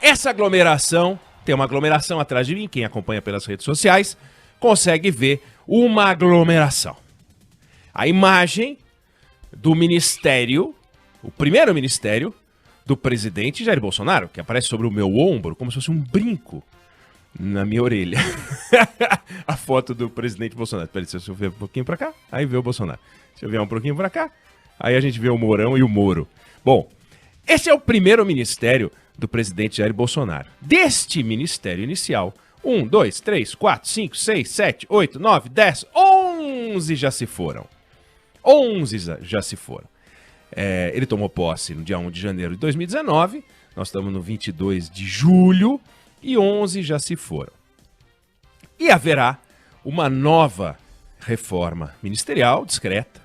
Essa aglomeração, tem uma aglomeração atrás de mim, quem acompanha pelas redes sociais consegue ver uma aglomeração. A imagem do ministério, o primeiro ministério do presidente Jair Bolsonaro, que aparece sobre o meu ombro como se fosse um brinco na minha orelha. A foto do presidente Bolsonaro. Peraí, se eu ver um pouquinho pra cá, aí vê o Bolsonaro. Se eu vier um pouquinho pra cá, aí a gente vê o Mourão e o Moro. Bom, esse é o primeiro ministério do presidente Jair Bolsonaro. Deste ministério inicial, 1, 2, 3, 4, 5, 6, 7, 8, 9, 10, 11 já se foram. 11 já se foram. Ele tomou posse no dia 1 de janeiro de 2019, nós estamos no 22 de julho, e 11 já se foram. E haverá uma nova reforma ministerial, discreta,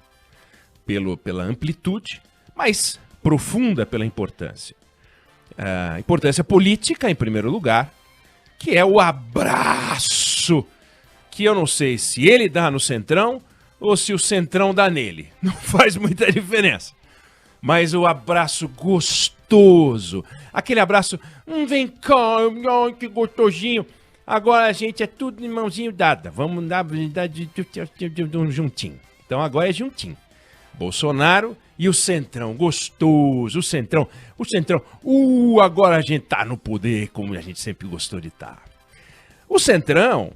pela amplitude, mas profunda pela importância. Importância política, em primeiro lugar, que é o abraço, que eu não sei se ele dá no Centrão ou se o Centrão dá nele. Não faz muita diferença. Mas o abraço gostoso, aquele abraço, vem cá, que gostosinho. Agora a gente é tudo de mãozinho dada, vamos dar um juntinho. Então agora é juntinho. Bolsonaro e o Centrão, gostoso, o Centrão, agora a gente tá no poder como a gente sempre gostou de estar. O Centrão,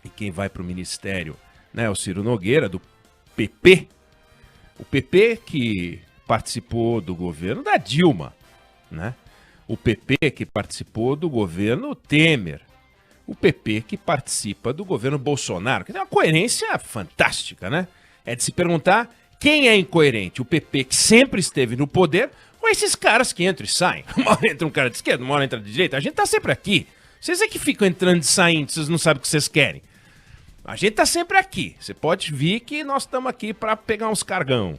e quem vai pro ministério, né, o Ciro Nogueira, do PP, o PP que participou do governo da Dilma, né? O PP que participou do governo Temer, o PP que participa do governo Bolsonaro, que tem uma coerência fantástica, né? É de se perguntar quem é incoerente, o PP que sempre esteve no poder ou esses caras que entram e saem. Uma hora entra um cara de esquerda, uma hora entra de direita, a gente tá sempre aqui. Vocês é que ficam entrando e saindo, vocês não sabem o que vocês querem. A gente tá sempre aqui. Você pode vir que nós estamos aqui para pegar uns cargão.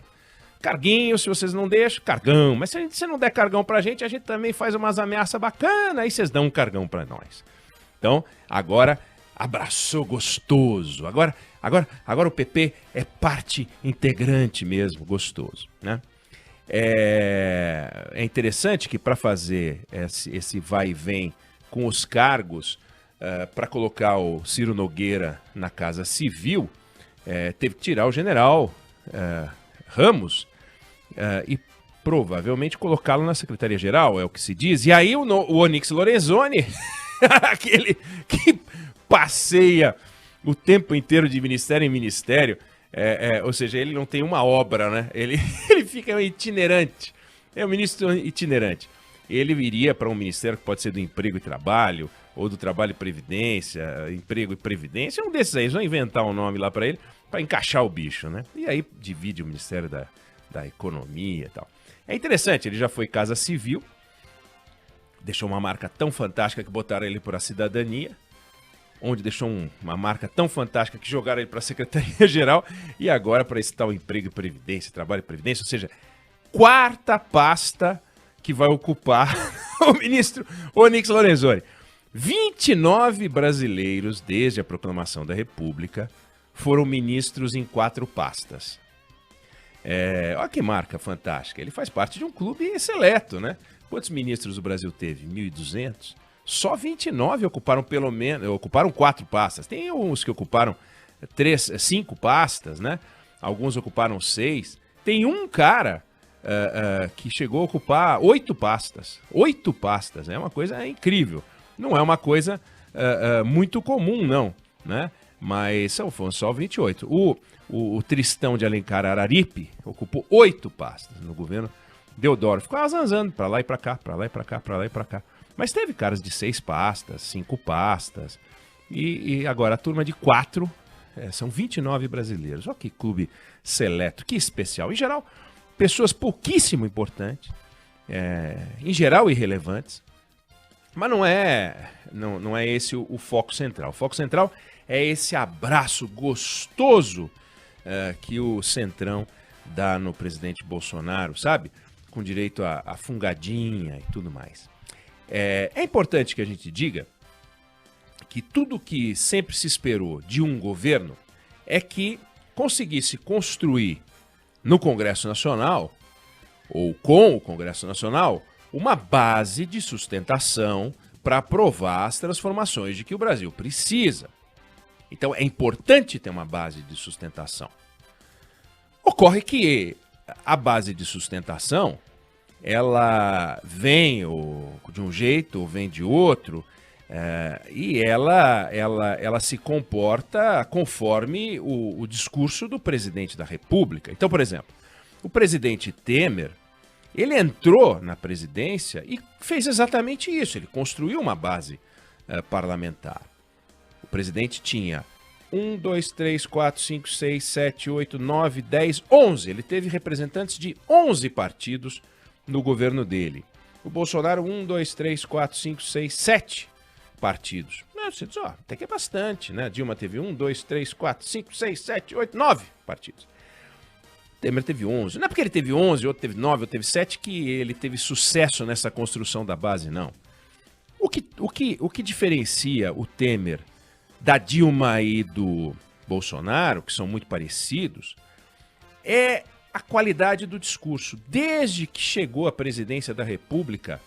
Carguinho, se vocês não deixam, cargão. Mas se você não der cargão pra gente, a gente também faz umas ameaças bacanas, aí vocês dão um cargão pra nós. Então, agora, abraçou gostoso. Agora o PP é parte integrante mesmo, gostoso, né? É interessante que para fazer esse vai e vem com os cargos, para colocar o Ciro Nogueira na Casa Civil, teve que tirar o general Ramos e provavelmente colocá-lo na Secretaria-Geral, é o que se diz. E aí o Onyx Lorenzoni, aquele que passeia o tempo inteiro de ministério em ministério, ou seja, ele não tem uma obra, né? Ele fica itinerante, é um ministro itinerante. Ele iria para um ministério que pode ser do Emprego e Trabalho, ou do Trabalho e Previdência, Emprego e Previdência, um desses aí, eles vão inventar um nome lá para ele, para encaixar o bicho, né? E aí divide o Ministério da Economia e tal. É interessante, ele já foi Casa Civil, deixou uma marca tão fantástica que botaram ele para a cidadania, onde deixou uma marca tão fantástica que jogaram ele para a Secretaria-Geral, e agora para esse tal Emprego e Previdência, Trabalho e Previdência, ou seja, quarta pasta que vai ocupar o ministro Onyx Lorenzoni. 29 brasileiros, desde a proclamação da República, foram ministros em 4 pastas. Olha que marca fantástica. Ele faz parte de um clube seleto, né? Quantos ministros o Brasil teve? 1.200? Só 29 ocuparam pelo menos, ocuparam 4 pastas. Tem uns que ocuparam 5 pastas, né? Alguns ocuparam 6. Tem um cara que chegou a ocupar 8 pastas. 8 pastas, é uma coisa incrível. Não é uma coisa muito comum, não, né? Mas foram só 28. O Tristão de Alencar Araripe ocupou 8 pastas no governo Deodoro. Ficou azanzando pra lá e pra cá, pra lá e pra cá, pra lá e pra cá. Mas teve caras de 6 pastas, 5 pastas. E agora a turma de 4, são 29 brasileiros. Olha que clube seleto, que especial. Em geral, pessoas pouquíssimo importantes, em geral irrelevantes. Mas não é esse o foco central. O foco central é esse abraço gostoso que o Centrão dá no presidente Bolsonaro, sabe? Com direito a fungadinha e tudo mais. É importante que a gente diga que tudo que sempre se esperou de um governo é que conseguisse construir no Congresso Nacional, ou com o Congresso Nacional, uma base de sustentação para aprovar as transformações de que o Brasil precisa. Então é importante ter uma base de sustentação. Ocorre que a base de sustentação, ela vem de um jeito ou vem de outro, e ela se comporta conforme o discurso do presidente da República. Então, por exemplo, o presidente Temer, ele entrou na presidência e fez exatamente isso. Ele construiu uma base parlamentar. O presidente tinha 1, 2, 3, 4, 5, 6, 7, 8, 9, 10, 11. Ele teve representantes de 11 partidos no governo dele. O Bolsonaro, 1, 2, 3, 4, 5, 6, 7 partidos. Você diz, até que é bastante, né? Dilma teve 1, 2, 3, 4, 5, 6, 7, 8, 9 partidos. Temer teve 11. Não é porque ele teve 11, outro teve 9, outro teve 7 que ele teve sucesso nessa construção da base, não. O que diferencia o Temer da Dilma e do Bolsonaro, que são muito parecidos, é a qualidade do discurso. Desde que chegou à presidência da República,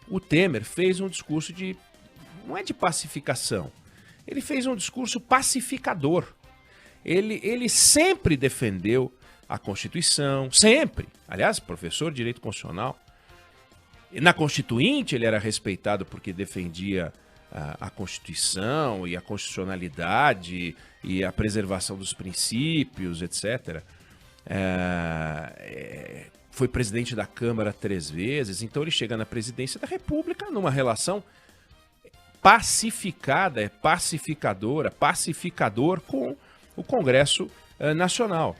o Temer fez um discurso não é de pacificação, ele fez um discurso pacificador. Ele sempre defendeu a Constituição, sempre. Aliás, professor de Direito Constitucional. Na Constituinte ele era respeitado porque defendia a Constituição e a constitucionalidade e a preservação dos princípios, etc. Foi presidente da Câmara 3 vezes, então ele chega na presidência da República numa relação pacificada, pacificador com o Congresso Nacional.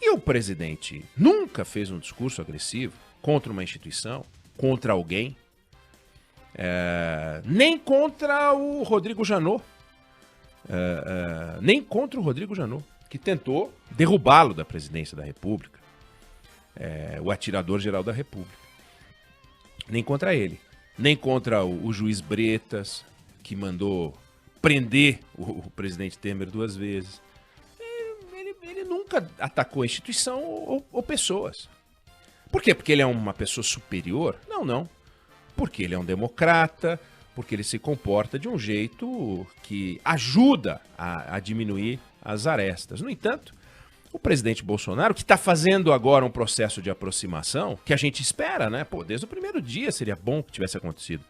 E o presidente nunca fez um discurso agressivo contra uma instituição, contra alguém, nem contra o Rodrigo Janot, que tentou derrubá-lo da presidência da República, o atirador-geral da República. Nem contra ele, nem contra o juiz Bretas, que mandou prender o presidente Temer 2 vezes. Ele nunca atacou a instituição ou pessoas. Por quê? Porque ele é uma pessoa superior? Não. Porque ele é um democrata, porque ele se comporta de um jeito que ajuda a diminuir as arestas. No entanto, o presidente Bolsonaro, que está fazendo agora um processo de aproximação, que a gente espera, né? Desde o primeiro dia seria bom que tivesse acontecido.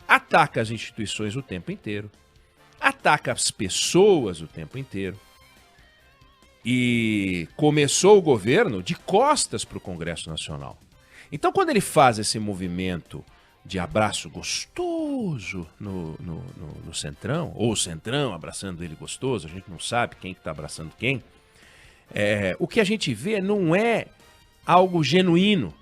Ataca as instituições o tempo inteiro. Ataca as pessoas o tempo inteiro. E começou o governo de costas para o Congresso Nacional. Então, quando ele faz esse movimento de abraço gostoso no Centrão, ou o Centrão abraçando ele gostoso, a gente não sabe quem está abraçando quem, o que a gente vê não é algo genuíno.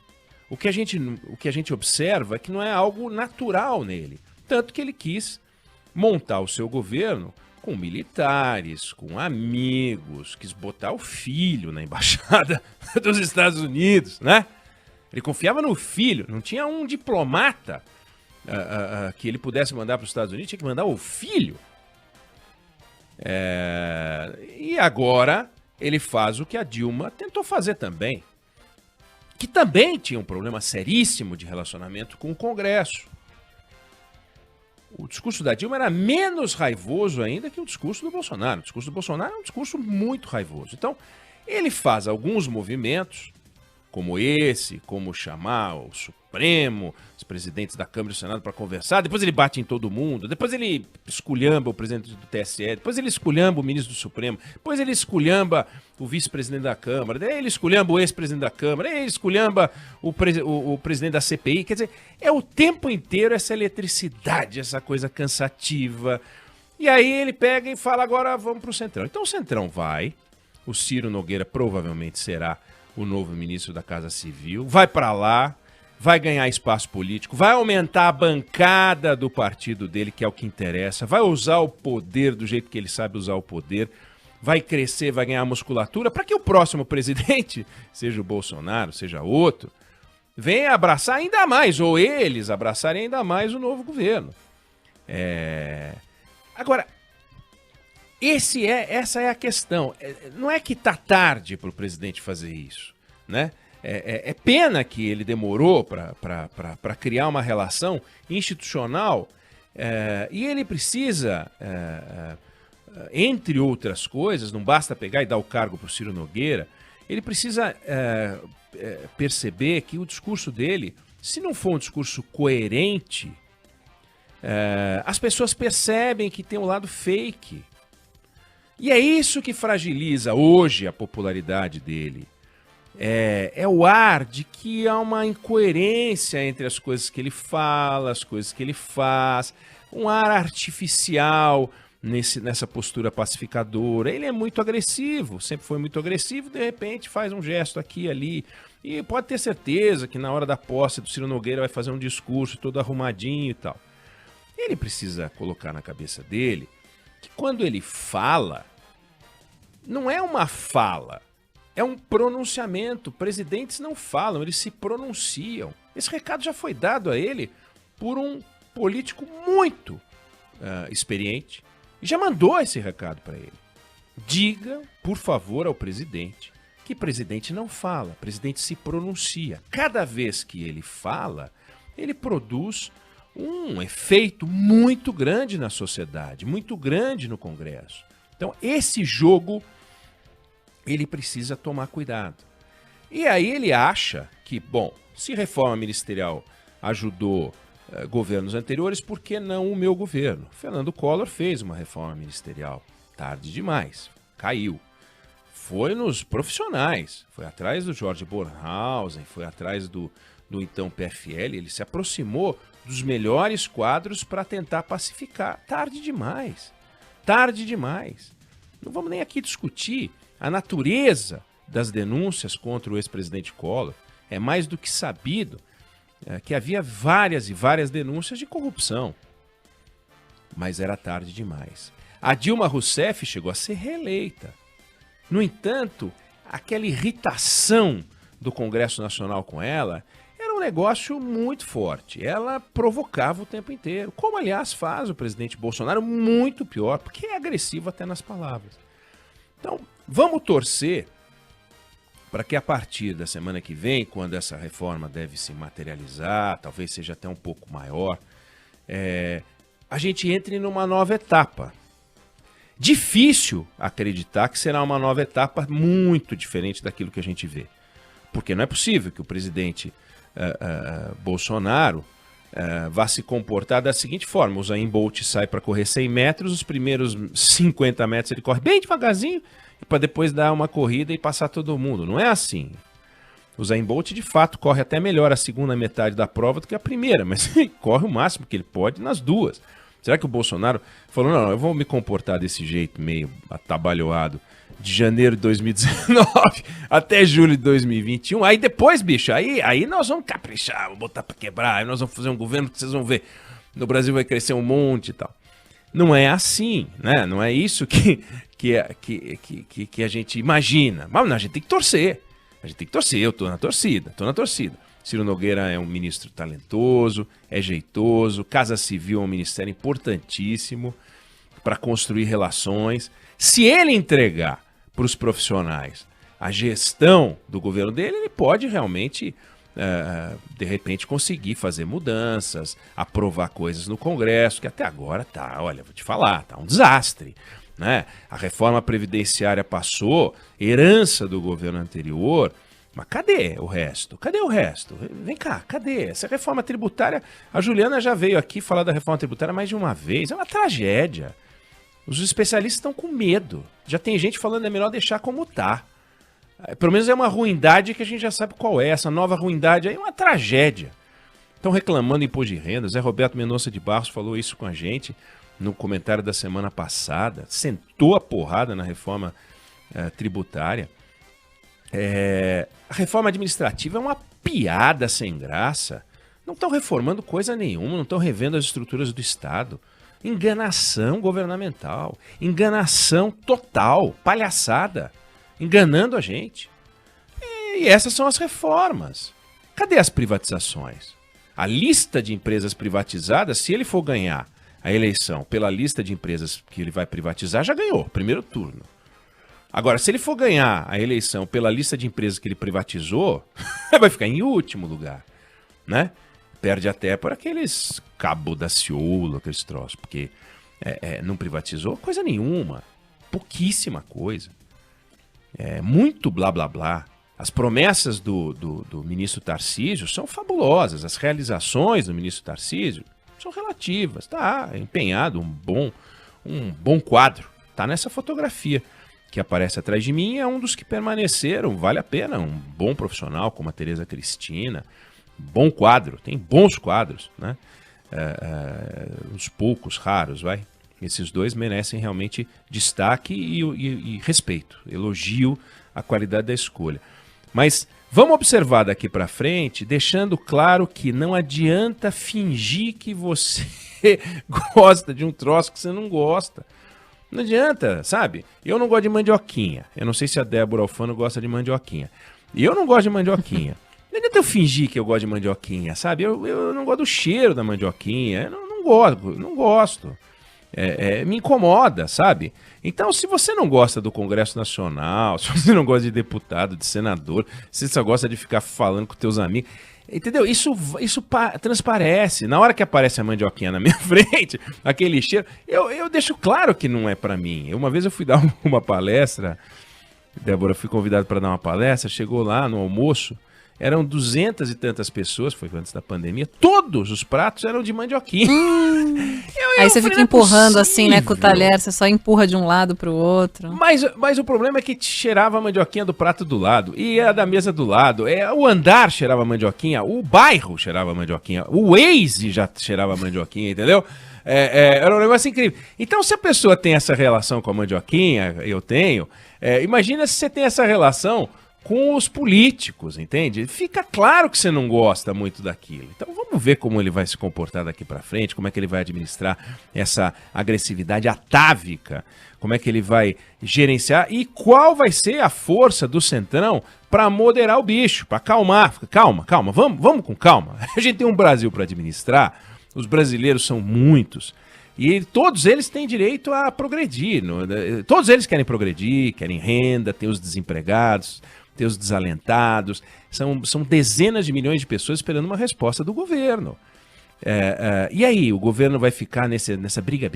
O que a gente observa é que não é algo natural nele. Tanto que ele quis montar o seu governo com militares, com amigos, quis botar o filho na embaixada dos Estados Unidos, né? Ele confiava no filho, não tinha um diplomata que ele pudesse mandar para os Estados Unidos, tinha que mandar o filho. E agora ele faz o que a Dilma tentou fazer também, que também tinha um problema seríssimo de relacionamento com o Congresso. O discurso da Dilma era menos raivoso ainda que o discurso do Bolsonaro. O discurso do Bolsonaro é um discurso muito raivoso. Então, ele faz alguns movimentos, como esse, como chamar o Supremo, os presidentes da Câmara e do Senado para conversar, depois ele bate em todo mundo, depois ele esculhamba o presidente do TSE, depois ele esculhamba o ministro do Supremo, depois ele esculhamba o vice-presidente da Câmara, daí ele esculhamba o ex-presidente da Câmara, daí ele esculhamba o presidente da CPI. Quer dizer, é o tempo inteiro essa eletricidade, essa coisa cansativa. E aí ele pega e fala, agora vamos para o Centrão. Então o Centrão vai, o Ciro Nogueira provavelmente será o novo ministro da Casa Civil, vai para lá, vai ganhar espaço político, vai aumentar a bancada do partido dele, que é o que interessa, vai usar o poder do jeito que ele sabe usar o poder, vai crescer, vai ganhar musculatura, para que o próximo presidente, seja o Bolsonaro, seja outro, venha abraçar ainda mais, ou eles abraçarem ainda mais o novo governo. Agora, essa é a questão. Não é que está tarde para o presidente fazer isso, né? É pena que ele demorou para criar uma relação institucional e ele precisa, entre outras coisas, não basta pegar e dar o cargo para o Ciro Nogueira, ele precisa perceber que o discurso dele, se não for um discurso coerente, as pessoas percebem que tem um lado fake. E é isso que fragiliza hoje a popularidade dele. É o ar de que há uma incoerência entre as coisas que ele fala, as coisas que ele faz, um ar artificial nessa postura pacificadora. Ele é muito agressivo, sempre foi muito agressivo, de repente faz um gesto aqui e ali. E pode ter certeza que na hora da posse do Ciro Nogueira vai fazer um discurso todo arrumadinho e tal. Ele precisa colocar na cabeça dele que quando ele fala, não é uma fala, é um pronunciamento. Presidentes não falam, eles se pronunciam. Esse recado já foi dado a ele por um político muito experiente e já mandou esse recado para ele. Diga, por favor, ao presidente que presidente não fala, presidente se pronuncia. Cada vez que ele fala, ele produz um efeito muito grande na sociedade, muito grande no Congresso. Então, esse jogo, ele precisa tomar cuidado. E aí ele acha que, bom, se reforma ministerial ajudou governos anteriores, por que não o meu governo? Fernando Collor fez uma reforma ministerial, tarde demais, caiu. Foi nos profissionais, foi atrás do Jorge Bornhausen, foi atrás do então PFL, ele se aproximou dos melhores quadros para tentar pacificar. Tarde demais, tarde demais. Não vamos nem aqui discutir a natureza das denúncias contra o ex-presidente Collor. É mais do que sabido que havia várias e várias denúncias de corrupção. Mas era tarde demais. A Dilma Rousseff chegou a ser reeleita. No entanto, aquela irritação do Congresso Nacional com ela era um negócio muito forte. Ela provocava o tempo inteiro, como aliás faz o presidente Bolsonaro, muito pior, porque é agressivo até nas palavras. Então, vamos torcer para que a partir da semana que vem, quando essa reforma deve se materializar, talvez seja até um pouco maior, a gente entre numa nova etapa. Difícil acreditar que será uma nova etapa muito diferente daquilo que a gente vê. Porque não é possível que o presidente Bolsonaro vá se comportar da seguinte forma: o Usain Bolt sai para correr 100 metros, os primeiros 50 metros ele corre bem devagarzinho, para depois dar uma corrida e passar todo mundo. Não é assim. O Usain Bolt, de fato, corre até melhor a segunda metade da prova do que a primeira, mas ele corre o máximo que ele pode nas duas. Será que o Bolsonaro falou, não, eu vou me comportar desse jeito meio atabalhoado de janeiro de 2019 até julho de 2021? Aí depois, bicho, aí nós vamos caprichar, vamos botar pra quebrar, aí nós vamos fazer um governo que vocês vão ver, no Brasil vai crescer um monte e tal. Não é assim, né? Não é isso que a gente imagina. Mas não, a gente tem que torcer. A gente tem que torcer, eu tô na torcida. Ciro Nogueira é um ministro talentoso, é jeitoso, Casa Civil é um ministério importantíssimo para construir relações. Se ele entregar para os profissionais a gestão do governo dele, ele pode realmente, de repente, conseguir fazer mudanças, aprovar coisas no Congresso, que até agora tá, olha, vou te falar, tá um desastre, né? A reforma previdenciária passou, herança do governo anterior. Mas cadê o resto? Cadê o resto? Vem cá, cadê? Essa reforma tributária, a Juliana já veio aqui falar da reforma tributária mais de uma vez, é uma tragédia. Os especialistas estão com medo. Já tem gente falando que é melhor deixar como tá. Pelo menos é uma ruindade que a gente já sabe qual é. Essa nova ruindade aí é uma tragédia. Estão reclamando imposto de renda. Zé Roberto Mendonça de Barros falou isso com a gente no comentário da semana passada. Sentou a porrada na reforma tributária. A reforma administrativa é uma piada sem graça. Não estão reformando coisa nenhuma, não estão revendo as estruturas do Estado. Enganação governamental, enganação total, palhaçada, enganando a gente. E essas são as reformas. Cadê as privatizações? A lista de empresas privatizadas, se ele for ganhar a eleição pela lista de empresas que ele vai privatizar, já ganhou, primeiro turno. Agora, se ele for ganhar a eleição pela lista de empresas que ele privatizou, vai ficar em último lugar, né? Perde até por aqueles Cabo da Ciolo, aqueles troços, porque não privatizou coisa nenhuma, pouquíssima coisa. Muito blá blá blá. As promessas do ministro Tarcísio são fabulosas, as realizações do ministro Tarcísio são relativas. Tá empenhado um bom quadro, tá nessa fotografia que aparece atrás de mim, é um dos que permaneceram, vale a pena, um bom profissional como a Tereza Cristina, bom quadro, tem bons quadros, né? Uns poucos, raros, vai. Esses dois merecem realmente destaque e respeito, elogio à qualidade da escolha. Mas vamos observar daqui para frente, deixando claro que não adianta fingir que você gosta de um troço que você não gosta. Não adianta, sabe? Eu não gosto de mandioquinha. Eu não sei se a Débora Alfano gosta de mandioquinha. E eu não gosto de mandioquinha. Não adianta eu fingir que eu gosto de mandioquinha, sabe? Eu não gosto do cheiro da mandioquinha. Eu não gosto. Me incomoda, sabe? Então, se você não gosta do Congresso Nacional, se você não gosta de deputado, de senador, se você só gosta de ficar falando com teus amigos, entendeu? Isso transparece. Na hora que aparece a mandioquinha na minha frente, aquele cheiro, eu deixo claro que não é pra mim. Uma vez eu fui dar uma palestra, Débora, fui convidado para dar uma palestra, chegou lá no almoço, eram 200 e tantas pessoas, foi antes da pandemia, todos os pratos eram de mandioquinha. Aí você fica empurrando assim, né, com o talher, você só empurra de um lado pro outro. Mas o problema é que cheirava a mandioquinha do prato do lado, e a da mesa do lado, o andar cheirava a mandioquinha, o bairro cheirava a mandioquinha, o Waze já cheirava a mandioquinha, entendeu? Era um negócio incrível. Então, se a pessoa tem essa relação com a mandioquinha, eu tenho, imagina se você tem essa relação com os políticos, entende? Fica claro que você não gosta muito daquilo. Então vamos ver como ele vai se comportar daqui para frente, como é que ele vai administrar essa agressividade atávica, como é que ele vai gerenciar e qual vai ser a força do Centrão para moderar o bicho, para acalmar. Calma, vamos com calma. A gente tem um Brasil para administrar, os brasileiros são muitos. E todos eles têm direito a progredir. Todos eles querem progredir, querem renda, tem os desempregados, tem os desalentados. São dezenas de milhões de pessoas esperando uma resposta do governo. E aí, o governo vai ficar nessa briga,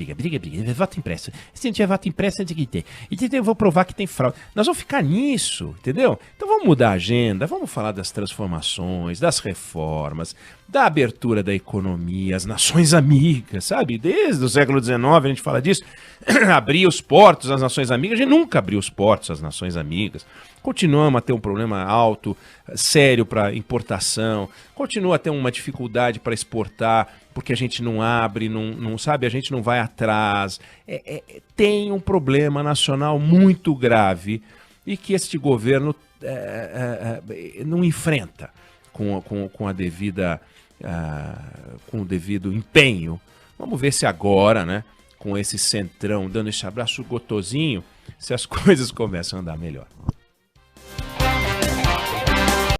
voto impresso. Se não tiver voto impresso, tem que ter. Eu vou provar que tem fraude. Nós vamos ficar nisso, entendeu? Então vamos mudar a agenda, vamos falar das transformações, das reformas, da abertura da economia, as nações amigas, sabe? Desde o século XIX a gente fala disso. Abrir os portos às nações amigas, a gente nunca abriu os portos às nações amigas. Continuamos a ter um problema alto, sério para importação, continua a ter uma dificuldade para exportar, porque a gente não abre, não sabe, a gente não vai atrás. Tem um problema nacional muito grave e que este governo não enfrenta com a devida, com o devido empenho. Vamos ver se agora, né, com esse centrão dando esse abraço gotosinho, se as coisas começam a andar melhor.